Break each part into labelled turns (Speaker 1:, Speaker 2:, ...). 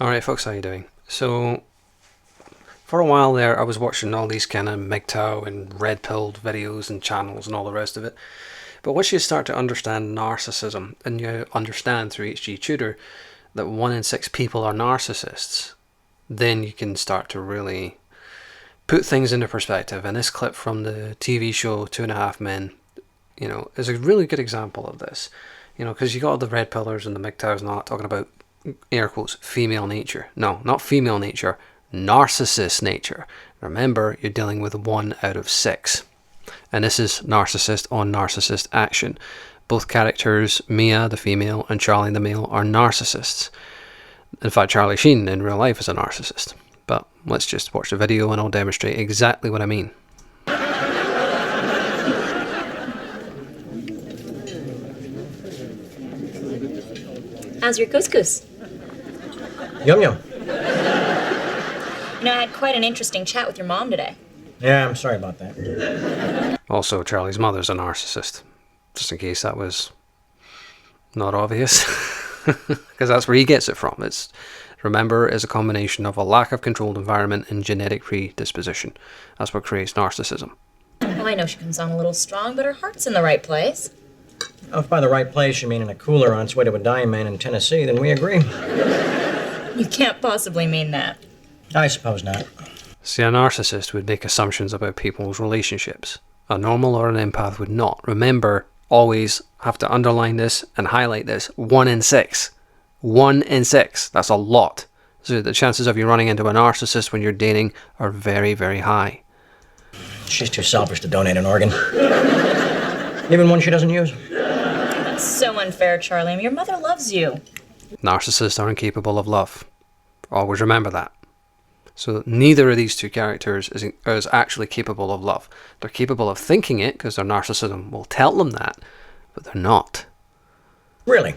Speaker 1: Alright folks, how you doing? So, for a while there I was watching all these kind of MGTOW and red-pilled videos and channels and all the rest of it. But once you start to understand narcissism, and you understand through HG Tutor that 1 in 6 people are narcissists, then you can start to really put things into perspective. And this clip from the TV show 2.5 Men, is a really good example of this. Because you got all the red pillars and the MGTOWs not talking about, air quotes, female nature. No, not female nature, narcissist nature. Remember, you're dealing with 1 out of 6. And this is narcissist on narcissist action. Both characters, Mia the female and Charlie the male, are narcissists. In fact, Charlie Sheen in real life is a narcissist. But let's just watch the video and I'll demonstrate exactly what I mean.
Speaker 2: How's your couscous?
Speaker 3: Yum yum.
Speaker 2: I had quite an interesting chat with your mom today.
Speaker 3: Yeah, I'm sorry about that.
Speaker 1: Also, Charlie's mother's a narcissist. Just in case that was not obvious. Because that's where he gets it from. Remember, it's a combination of a lack of controlled environment and genetic predisposition. That's what creates narcissism.
Speaker 2: Well, I know she comes on a little strong, but her heart's in the right place.
Speaker 3: Oh, if by the right place you mean in a cooler on its way to a dying man in Tennessee, then we agree.
Speaker 2: You can't possibly mean that.
Speaker 3: I suppose not.
Speaker 1: See, a narcissist would make assumptions about people's relationships. A normal or an empath would not. Remember, always have to underline this and highlight this. 1 in 6. 1 in 6. That's a lot. So the chances of you running into a narcissist when you're dating are very, very high.
Speaker 3: She's too selfish to donate an organ. Even one she doesn't use.
Speaker 2: That's so unfair, Charlie. Your mother loves you.
Speaker 1: Narcissists are incapable of love. Always remember that. So neither of these two characters is actually capable of love. They're capable of thinking it because their narcissism will tell them that, but they're not.
Speaker 3: Really?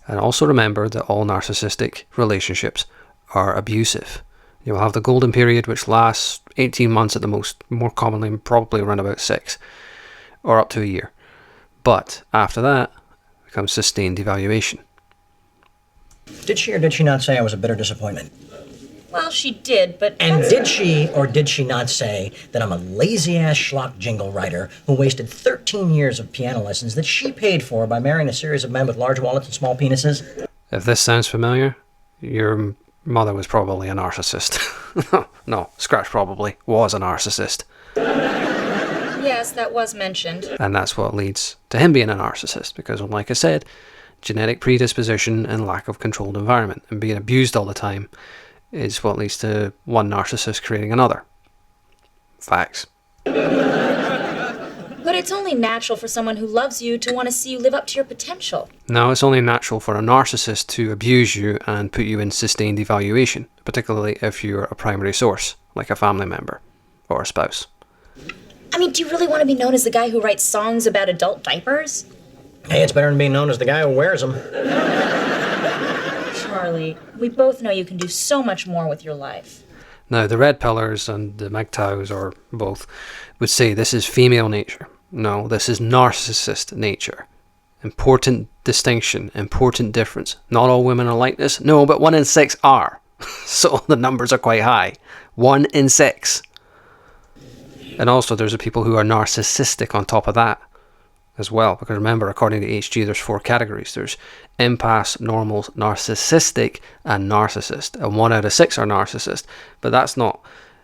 Speaker 1: And also remember that all narcissistic relationships are abusive. You'll have the golden period, which lasts 18 months at the most, more commonly probably around about 6, or up to a year. But after that comes sustained devaluation.
Speaker 3: Did she or did she not say I was a bitter disappointment?
Speaker 2: Well, she did, but...
Speaker 3: And did she or did she not say that I'm a lazy-ass schlock jingle writer who wasted 13 years of piano lessons that she paid for by marrying a series of men with large wallets and small penises?
Speaker 1: If this sounds familiar, your mother was probably a narcissist. No, scratch probably, was a narcissist.
Speaker 2: Yes, that was mentioned.
Speaker 1: And that's what leads to him being a narcissist, because like I said, genetic predisposition and lack of controlled environment and being abused all the time is what leads to one narcissist creating another. Facts.
Speaker 2: But it's only natural for someone who loves you to want to see you live up to your potential.
Speaker 1: Now, it's only natural for a narcissist to abuse you and put you in sustained evaluation, particularly if you're a primary source, like a family member or a spouse.
Speaker 2: I mean, do you really want to be known as the guy who writes songs about adult diapers?
Speaker 3: Hey, it's better than being known as the guy who wears them.
Speaker 2: Charlie, we both know you can do so much more with your life.
Speaker 1: Now, the red pillars and the MGTOWs, or both, would say this is female nature. No, this is narcissist nature. Important distinction, important difference. Not all women are like this. No, but 1 in 6 are. So the numbers are quite high. 1 in 6. And also there's the people who are narcissistic on top of that as well. Because remember, according to HG, there's 4 categories. There's empaths, normals, narcissistic, and narcissist. And 1 out of 6 are narcissist. But that's not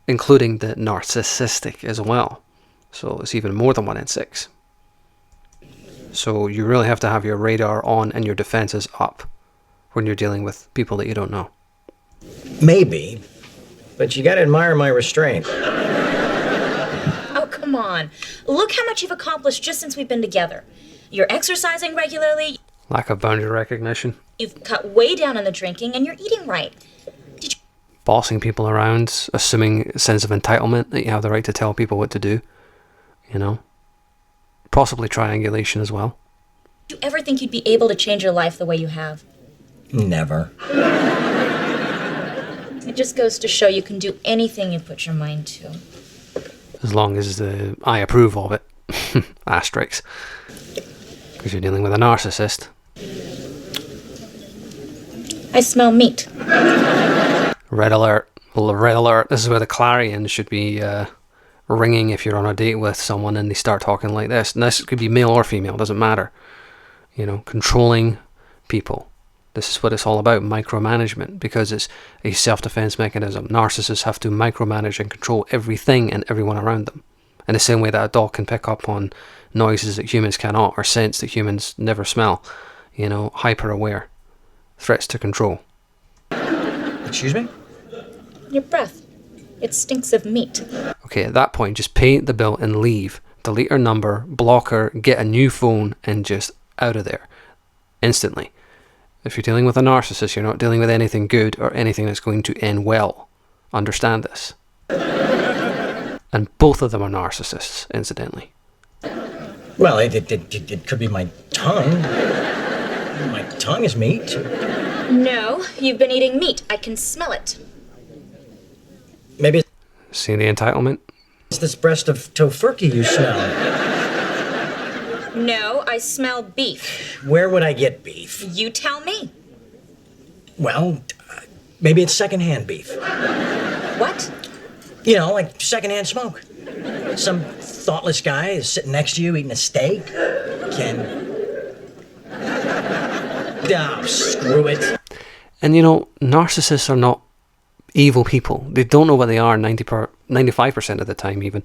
Speaker 1: including the narcissistic as well. So it's even more than 1 in 6. So you really have to have your radar on and your defenses up when you're dealing with people that you don't know.
Speaker 3: Maybe, but you gotta admire my restraint.
Speaker 2: Oh, come on. Look how much you've accomplished just since we've been together. You're exercising regularly.
Speaker 1: Lack of boundary recognition.
Speaker 2: You've cut way down on the drinking, and you're eating right.
Speaker 1: Bossing people around, assuming a sense of entitlement that you have the right to tell people what to do. Possibly triangulation as well.
Speaker 2: Do you ever think you'd be able to change your life the way you have?
Speaker 3: Never.
Speaker 2: It just goes to show you can do anything you put your mind to.
Speaker 1: As long as I approve of it. Asterisks. Because you're dealing with a narcissist.
Speaker 2: I smell meat.
Speaker 1: Red alert. Well, red alert. This is where the clarion should be ringing if you're on a date with someone and they start talking like this. And this could be male or female, doesn't matter. You know, controlling people. This is what it's all about, micromanagement, because it's a self-defense mechanism. Narcissists have to micromanage and control everything and everyone around them. In the same way that a dog can pick up on noises that humans cannot, or scents that humans never smell. You know, hyper-aware. Threats to control.
Speaker 3: Excuse me?
Speaker 2: Your breath. It stinks of meat.
Speaker 1: Okay, at that point, just pay the bill and leave. Delete her number, block her, get a new phone, and just out of there. Instantly. If you're dealing with a narcissist, you're not dealing with anything good or anything that's going to end well. Understand this. And both of them are narcissists, incidentally.
Speaker 3: Well, it could be my tongue. My tongue is meat.
Speaker 2: No, you've been eating meat. I can smell it.
Speaker 3: Maybe
Speaker 1: See the entitlement?
Speaker 3: it's this breast of tofurkey you smell.
Speaker 2: No, I smell beef.
Speaker 3: Where would I get beef?
Speaker 2: You tell me.
Speaker 3: Well, maybe it's secondhand beef.
Speaker 2: What?
Speaker 3: You know, like secondhand smoke. Some thoughtless guy is sitting next to you eating a steak. Oh, screw it.
Speaker 1: And you know, narcissists are not evil people. They don't know what they are 95% of the time even.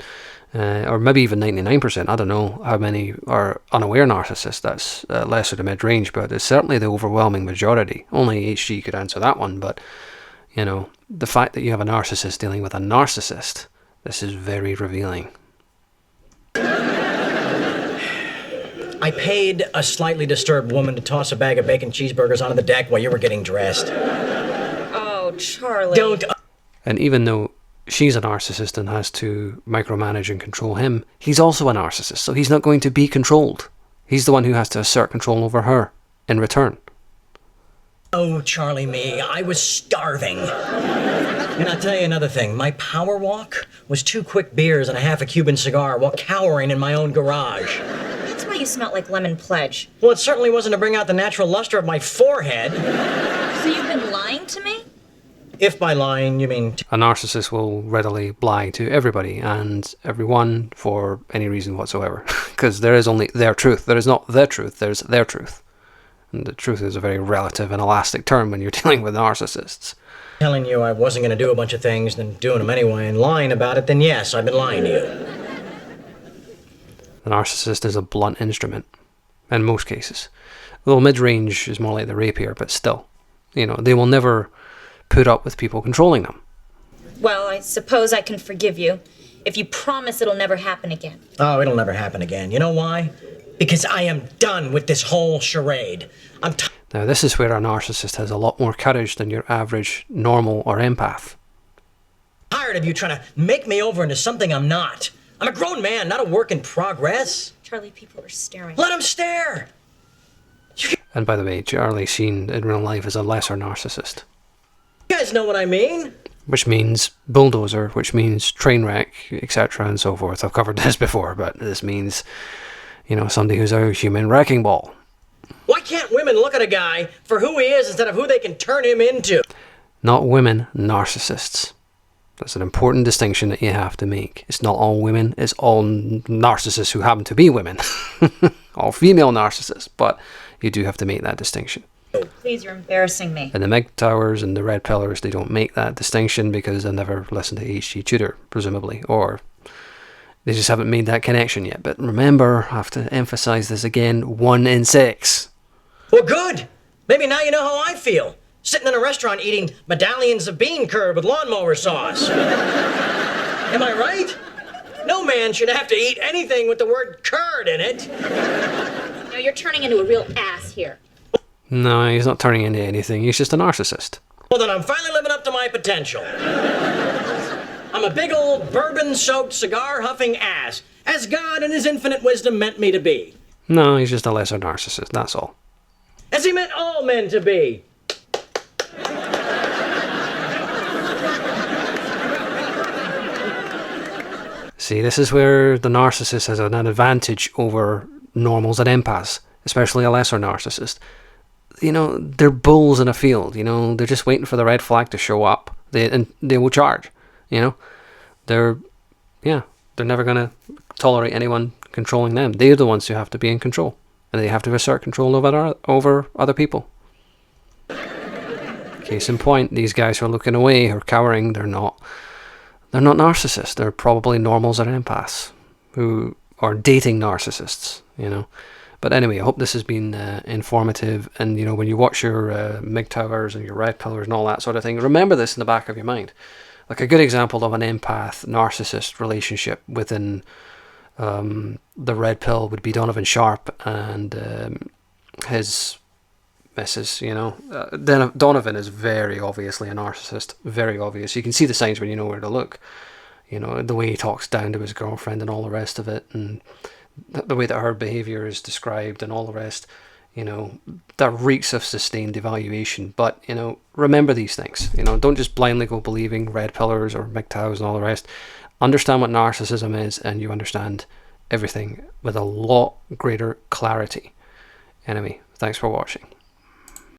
Speaker 1: Or maybe even 99%. I don't know how many are unaware narcissists. That's lesser to mid-range, but it's certainly the overwhelming majority. Only HG could answer that one, but you know, the fact that you have a narcissist dealing with a narcissist, this is very revealing.
Speaker 3: I paid a slightly disturbed woman to toss a bag of bacon cheeseburgers onto the deck while you were getting dressed.
Speaker 2: Oh, Charlie.
Speaker 3: Don't...
Speaker 1: And even though she's a narcissist and has to micromanage and control him, he's also a narcissist, so he's not going to be controlled. He's the one who has to assert control over her in return.
Speaker 3: Oh, Charlie me, I was starving. And I'll tell you another thing. My power walk was 2 quick beers and a half a Cuban cigar while cowering in my own garage.
Speaker 2: That's why you smell like lemon pledge.
Speaker 3: Well, it certainly wasn't to bring out the natural luster of my forehead.
Speaker 2: So you've been lying to me?
Speaker 3: If by lying you mean...
Speaker 1: A narcissist will readily lie to everybody and everyone for any reason whatsoever. Because there is only their truth. There is not the truth, there's their truth. And the truth is a very relative and elastic term when you're dealing with narcissists.
Speaker 3: Telling you I wasn't going to do a bunch of things, then doing them anyway and lying about it, then yes, I've been lying to you.
Speaker 1: The narcissist is a blunt instrument, in most cases. Though mid-range is more like the rapier, but still. You know, they will never put up with people controlling them.
Speaker 2: Well, I suppose I can forgive you if you promise it'll never happen again.
Speaker 3: Oh, it'll never happen again. You know why? Because I am done with this whole charade.
Speaker 1: Now, this is where a narcissist has a lot more courage than your average normal or empath.
Speaker 3: Tired of you trying to make me over into something I'm not. I'm a grown man, not a work in progress.
Speaker 2: Charlie, people are staring.
Speaker 3: Let them stare.
Speaker 1: And by the way, Charlie Sheen in real life is a lesser narcissist.
Speaker 3: You guys know what I mean.
Speaker 1: Which means bulldozer, which means train wreck, etc. and so forth. I've covered this before, but this means, you know, somebody who's a human wrecking ball.
Speaker 3: Why can't women look at a guy for who he is instead of who they can turn him into?
Speaker 1: Not women, narcissists. That's an important distinction that you have to make. It's not all women, it's all narcissists who happen to be women. All female narcissists, but you do have to make that distinction.
Speaker 2: Please, you're embarrassing me.
Speaker 1: And the MGTOWers and the Red Pillars, they don't make that distinction because they never listened to H.G. Tudor, presumably, or they just haven't made that connection yet. But remember, I have to emphasize this again, 1 in 6.
Speaker 3: Well, good. Maybe now you know how I feel. Sitting in a restaurant eating medallions of bean curd with lawnmower sauce. Am I right? No man should have to eat anything with the word curd in it.
Speaker 2: No, you're turning into a real ass here.
Speaker 1: No, he's not turning into anything. He's just a narcissist.
Speaker 3: Well, then I'm finally living up to my potential. I'm a big old bourbon-soaked, cigar-huffing ass, as God in his infinite wisdom meant me to be.
Speaker 1: No, he's just a lesser narcissist, that's all.
Speaker 3: As he meant all men to be.
Speaker 1: See, this is where the narcissist has an advantage over normals and empaths, especially a lesser narcissist. they're bulls in a field. They're just waiting for the red flag to show up. They will charge. They're never gonna tolerate anyone controlling them. They're the ones who have to be in control, and they have to assert control over other people. Case in point, these guys who are looking away or cowering, they're not narcissists. They're probably normals or empaths who are dating narcissists. But anyway, I hope this has been informative. And when you watch your MGTOWers and your red pillars and all that sort of thing, remember this in the back of your mind. Like a good example of an empath narcissist relationship within the red pill would be Donovan Sharp and his missus. Donovan is very obviously a narcissist, very obvious. You can see the signs when you know where to look. The way he talks down to his girlfriend and all the rest of it, and the way that her behavior is described and all the rest. That reeks of sustained evaluation. But remember these things. Don't just blindly go believing red pillars or MGTOWs and all the rest. Understand what narcissism is, and you understand everything with a lot greater clarity. Anyway, thanks for watching.